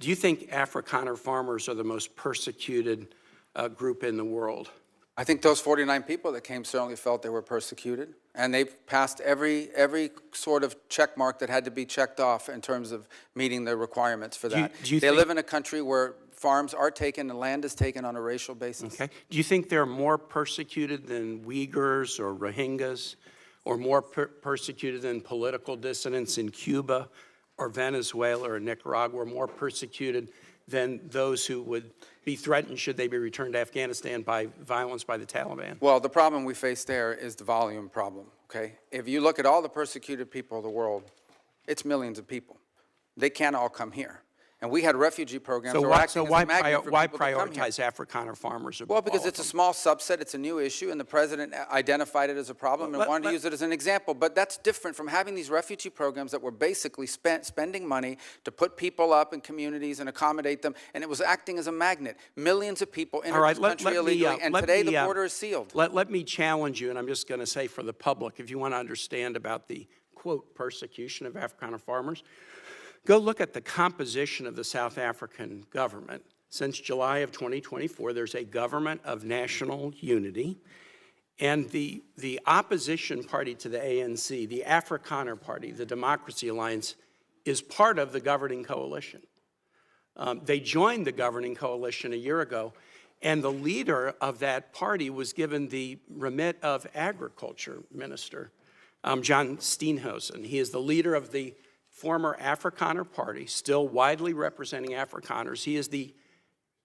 Do you think Afrikaner farmers are the most persecuted group in the world? I think those 49 people that came certainly felt they were persecuted, and they've passed every sort of check mark that had to be checked off in terms of meeting the requirements for that. They live in a country where farms are taken and land is taken on a racial basis. Okay. Do you think they're more persecuted than Uyghurs or Rohingyas, or more persecuted than political dissidents in Cuba or Venezuela or Nicaragua, or more persecuted than those who would be threatened should they be returned to Afghanistan by violence by the Taliban? Well, the problem we face there is the volume problem, okay? If you look at all the persecuted people of the world, it's millions of people. They can't all come here. And we had refugee programs. So why prioritize Afrikaner farmers? Well, because it's a small subset, it's a new issue, and the president identified it as a problem and wanted to use it as an example. But that's different from having these refugee programs that were basically spending money to put people up in communities and accommodate them, and it was acting as a magnet. Millions of people entered this country illegally, and today the border is sealed. Let me challenge you, and I'm just going to say for the public, if you want to understand about the, quote, persecution of Afrikaner farmers, go look at the composition of the South African government. Since July of 2024, there's a government of national unity, and the opposition party to the ANC, the Afrikaner Party, the Democracy Alliance, is part of the governing coalition. They joined the governing coalition a year ago, and the leader of that party was given the remit of Agriculture Minister, John Steenhuisen. He is the leader of the former Afrikaner Party, still widely representing Afrikaners. He is the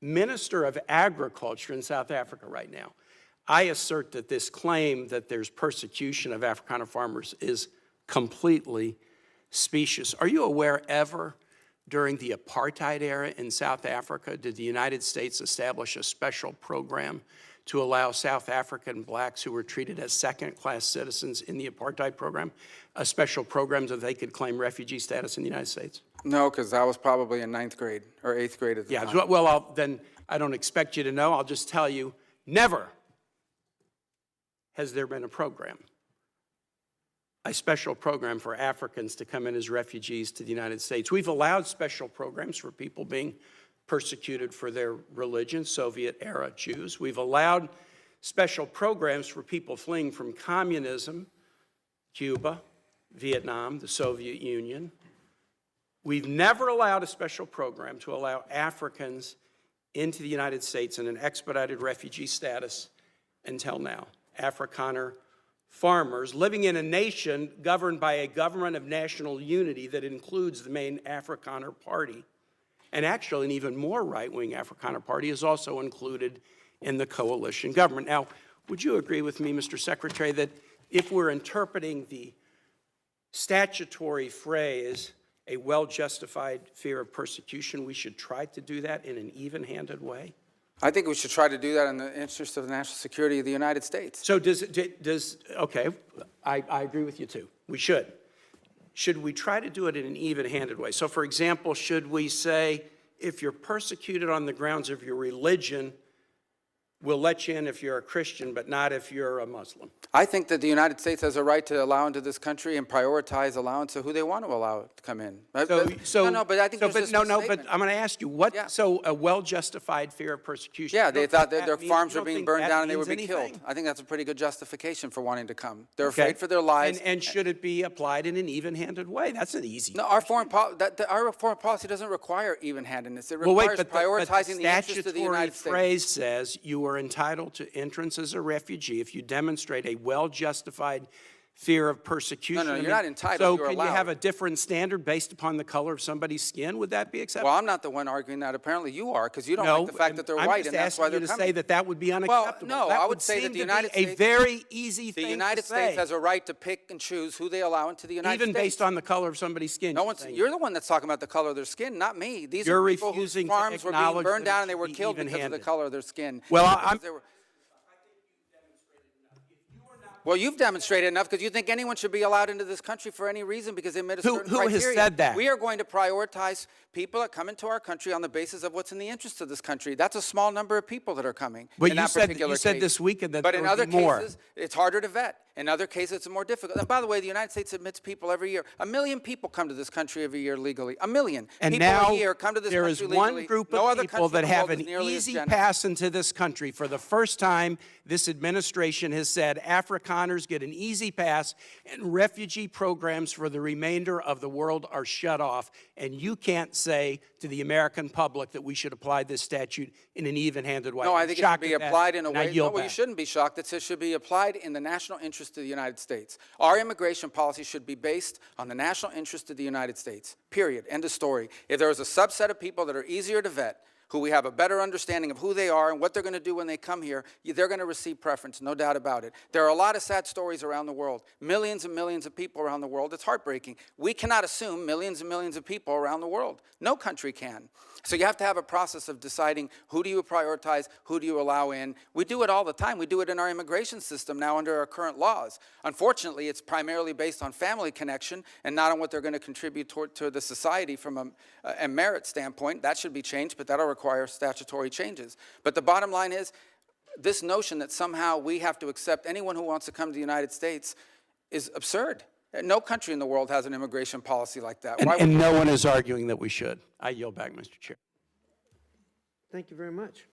Minister of Agriculture in South Africa right now. I assert that this claim that there's persecution of Afrikaner farmers is completely specious. Are you aware ever during the apartheid era in South Africa did the United States establish a special program to allow South African blacks who were treated as second-class citizens in the apartheid program, a special program so they could claim refugee status in the United States? No, because I was probably in 9th grade or 8th grade at the time. Yeah, well, then I don't expect you to know. I'll just tell you, never has there been a program, a special program for Africans to come in as refugees to the United States. We've allowed special programs for people being persecuted for their religion, Soviet-era Jews. We've allowed special programs for people fleeing from communism, Cuba, Vietnam, the Soviet Union. We've never allowed a special program to allow Africans into the United States in an expedited refugee status until now. Afrikaner farmers living in a nation governed by a government of national unity that includes the main Afrikaner Party. And actually, an even more right-wing Afrikaner Party is also included in the coalition government. Now, would you agree with me, Mr. Secretary, that if we're interpreting the statutory phrase, a well-justified fear of persecution, we should try to do that in an even-handed way? I think we should try to do that in the interest of the national security of the United States. So okay, I agree with you too. We should. Should we try to do it in an even-handed way? So, for example, should we say, if you're persecuted on the grounds of your religion, we'll let you in if you're a Christian, but not if you're a Muslim? I think that the United States has a right to allow into this country and prioritize allowance of who they want to allow to come in. But I'm going to ask you, so a well-justified fear of persecution? Yeah, they thought that their farms were being burned down and they would be killed. I think that's a pretty good justification for wanting to come. They're afraid for their lives. And should it be applied in an even-handed way? That's an easy. No, our foreign policy doesn't require even-handedness. It requires prioritizing the interests of the United States. The statutory phrase says you are entitled to entrance as a refugee if you demonstrate a well-justified fear of persecution. No, you're not entitled. So can you have a different standard based upon the color of somebody's skin? Would that be acceptable? Well, I'm not the one arguing that. Apparently you are, because you don't like the fact that they're white, and that's why they're coming. I'm just asking you to say that would be unacceptable. Well, no, I would say that the United States, a very easy thing to say. The United States has a right to pick and choose who they allow into the United States. Even based on the color of somebody's skin. You're the one that's talking about the color of their skin, not me. These are people whose farms were being burned down and they were killed because of the color of their skin. Well, Well, you've demonstrated enough because you think anyone should be allowed into this country for any reason because they met a certain Who criteria. has said that? We are going to prioritize people that come into our country on the basis of what's in the interest of this country. That's a small number of people that are coming. But in you that said particular this case. weekend that but there in would other be more. cases, it's harder to vet. In other cases, it's more difficult. And by the way, the United States admits people every year. 1 million people come to this country every year legally. 1 million. And people now a year come to this there country is one legally. group No of other people country that in the have world an is nearly as easy generous. pass into this country. For the first time, this administration has said Afrikaners get an easy pass and refugee programs for the remainder of the world are shut off. And you can't say to the American public that we should apply this statute in an even-handed way. No, I I'm think it should shocked be at that, applied in a and I way. yield No, well, you back. shouldn't be shocked. It should be applied in the national interest of the United States. Our immigration policy should be based on the national interest of the United States. Period. End of story. If there is a subset of people that are easier to vet, who we have a better understanding of who they are and what they're going to do when they come here, they're going to receive preference, no doubt about it. There are a lot of sad stories around the world, millions and millions of people around the world. It's heartbreaking. We cannot assume millions and millions of people around the world. No country can. So you have to have a process of deciding who do you prioritize, who do you allow in. We do it all the time. We do it in our immigration system now under our current laws. Unfortunately, it's primarily based on family connection and not on what they're going to contribute to the society from a merit standpoint. That should be changed, but that'll require statutory changes. But the bottom line is, this notion that somehow we have to accept anyone who wants to come to the United States is absurd. No country in the world has an immigration policy like that. And no one is arguing that we should. I yield back, Mr. Chair. Thank you very much.